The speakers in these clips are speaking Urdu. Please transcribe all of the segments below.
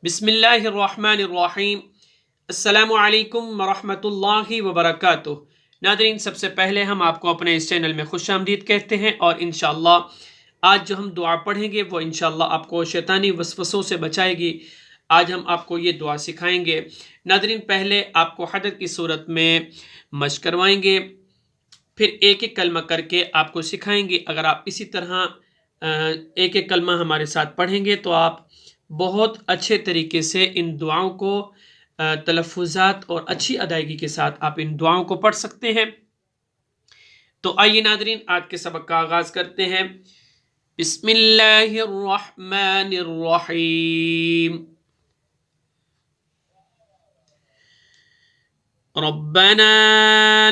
بسم اللہ الرحمن الرحیم۔ السلام علیکم ورحمۃ اللہ وبرکاتہ۔ ناظرین، سب سے پہلے ہم آپ کو اپنے اس چینل میں خوش آمدید کہتے ہیں، اور انشاءاللہ آج جو ہم دعا پڑھیں گے وہ انشاءاللہ آپ کو شیطانی وسوسوں سے بچائے گی۔ آج ہم آپ کو یہ دعا سکھائیں گے۔ ناظرین، پہلے آپ کو حدث کی صورت میں مشق کروائیں گے، پھر ایک ایک کلمہ کر کے آپ کو سکھائیں گے۔ اگر آپ اسی طرح ایک ایک کلمہ ہمارے ساتھ پڑھیں گے تو آپ بہت اچھے طریقے سے ان دعاؤں کو تلفظات اور اچھی ادائیگی کے ساتھ آپ ان دعاؤں کو پڑھ سکتے ہیں۔ تو آئیے ناظرین، آج کے سبق کا آغاز کرتے ہیں۔ بسم اللہ الرحمن الرحیم۔ ربنا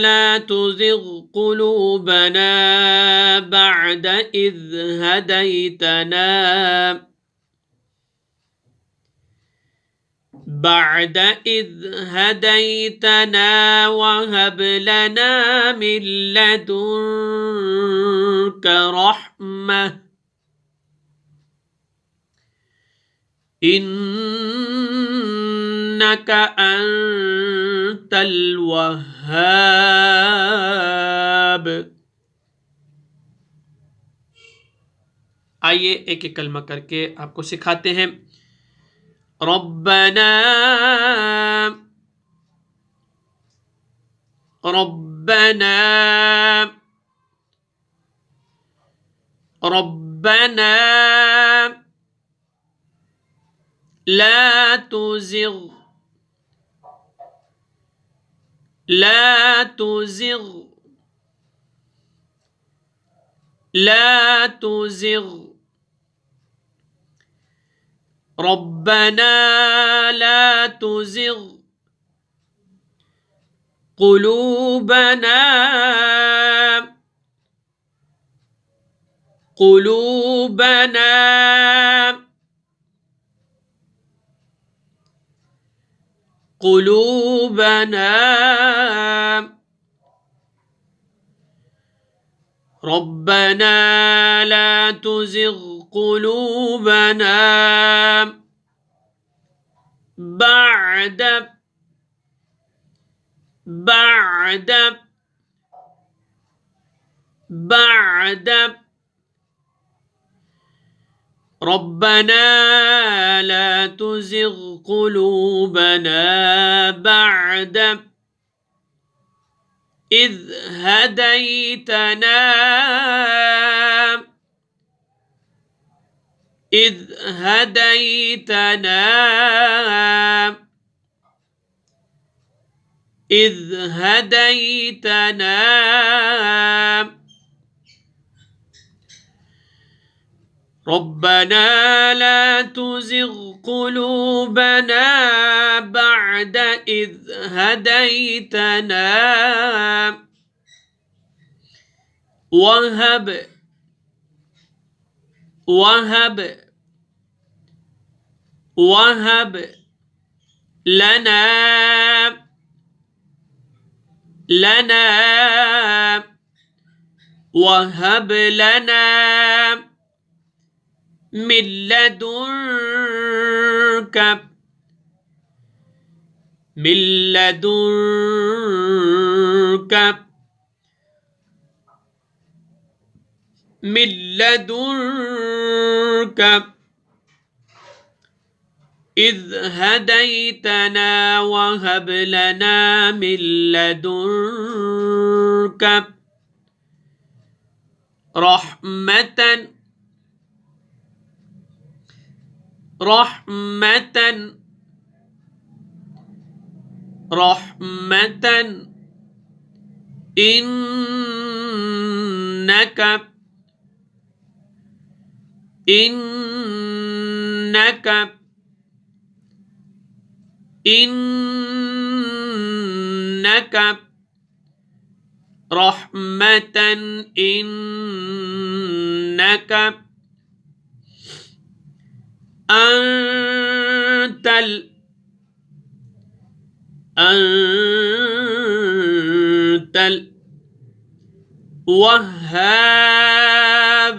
لا تزغ قلوبنا بعد إذ هديتنا وهب لنا من لدنك رحمة إنك أنت الوهاب۔ آئیے ایک ایک کلمہ کر کے آپ کو سکھاتے ہیں۔ ربنا ربنا ربنا لا تزغ لا تزغ لا تزغ ربنا لا تزغ قلوبنا قلوبنا قلوبنا ربنا لا تزغ قلوبنا بعد ربنا لا تزغ قلوبنا بعد إذ هديتنا ربنا لا تزغ قلوبنا بعد إذ هديتنا وهب لنا من لدنك إذ هديتنا وهب لنا من لدنك رحمة إنك رحمة إنك أنت الوهاب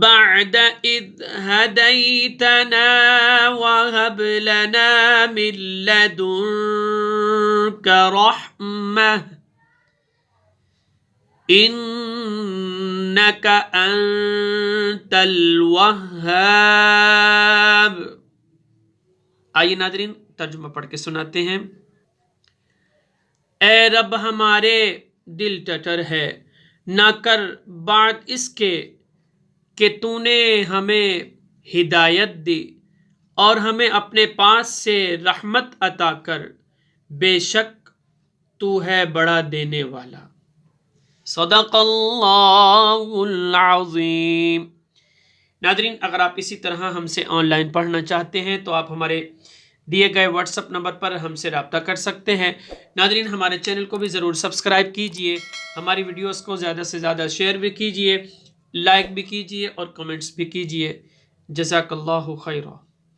بعد إذ هديتنا وهب لنا من لدنك رحمة إنك أنت الوهاب۔ آئیے ناظرین ترجمہ پڑھ کے سناتے ہیں۔ اے رب ہمارے دل ٹٹر ہے، نہ کر بعد اس کے کہ تو نے ہمیں ہدایت دی اور ہمیں اپنے پاس سے رحمت عطا کر، بے شک تو ہے بڑا دینے والا۔ صدق اللہ العظیم۔ ناظرین اگر آپ اسی طرح ہم سے آن لائن پڑھنا چاہتے ہیں تو آپ ہمارے دیے گئے واٹس اپ نمبر پر ہم سے رابطہ کر سکتے ہیں۔ ناظرین ہمارے چینل کو بھی ضرور سبسکرائب کیجئے، ہماری ویڈیوز کو زیادہ سے زیادہ شیئر بھی کیجئے، لائک بھی کیجئے اور کمنٹس بھی کیجئے۔ جزاک اللہ خیرہ۔